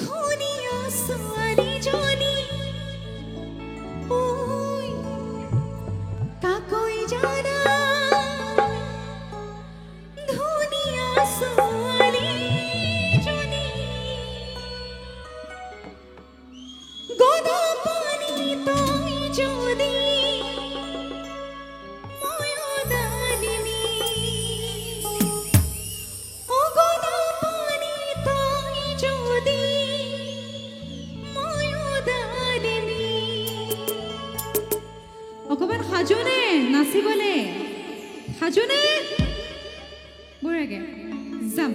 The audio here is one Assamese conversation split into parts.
ধনিয়া ছোৱালী জনী ঐ কাকৈ জানা ধনিয়া ছোৱালী জনী গদা পানী তই যদি ময়ো দানিনী ও গদা পানী তই যদি ময়ো দানিনী অকমান সাজুনে নাচিবলে সাজুনে বঢ়িয়াকে যাম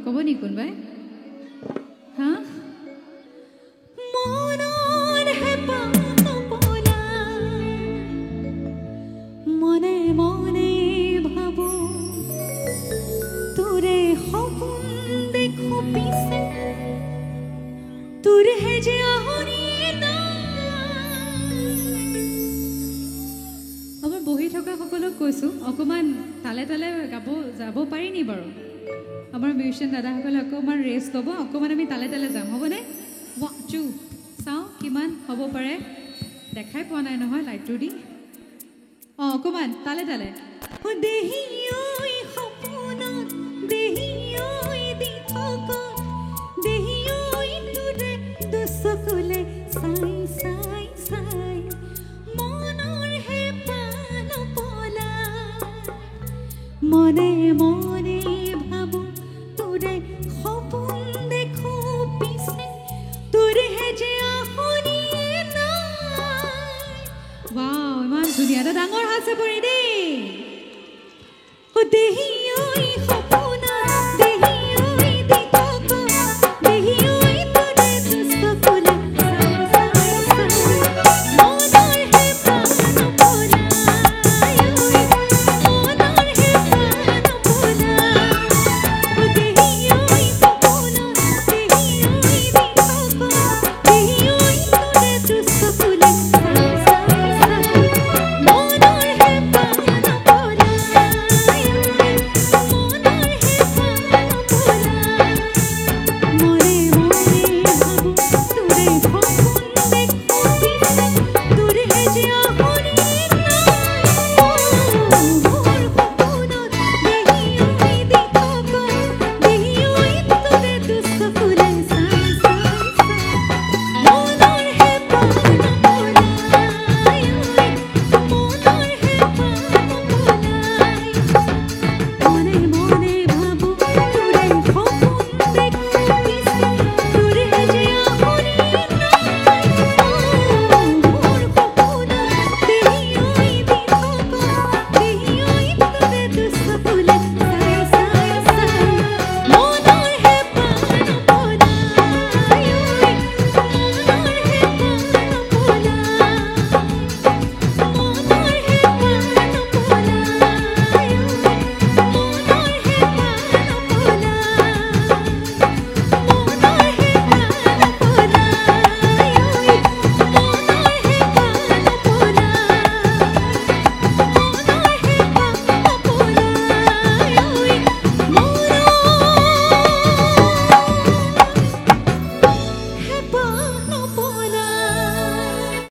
ক'ব নি কোনোবাই হা মনৰ হেঁপাহ মনে মনে ভাবো কৈছোঁ অকণমান তালে তালে গাব যাব পাৰি নি বাৰু আমাৰ মিউজিচিয়ান দাদাসকলে অকণমান ৰেষ্ট ল'ব অকণমান আমি তালে তালে যাম হ'বনে চাওঁ কিমান হ'ব পাৰে দেখাই পোৱা নাই নহয় লাইটটো দি অকণমান তালে তালে দেহি ঐ সপোনত দেহি ঐ দি থকা দেহি ঐ তোৰে দুচকুলে চাই চাই চাই মনৰ হেঁপাহ নপলা মনে মনে ভাবো তোৰে সপোন দেখো পিছে তোৰেহে যে আহনিয়ে নাই ৱাও ইমান ধুনীয়া এটা ডাঙৰ হাত চাপৰি দেই দেহি ঐ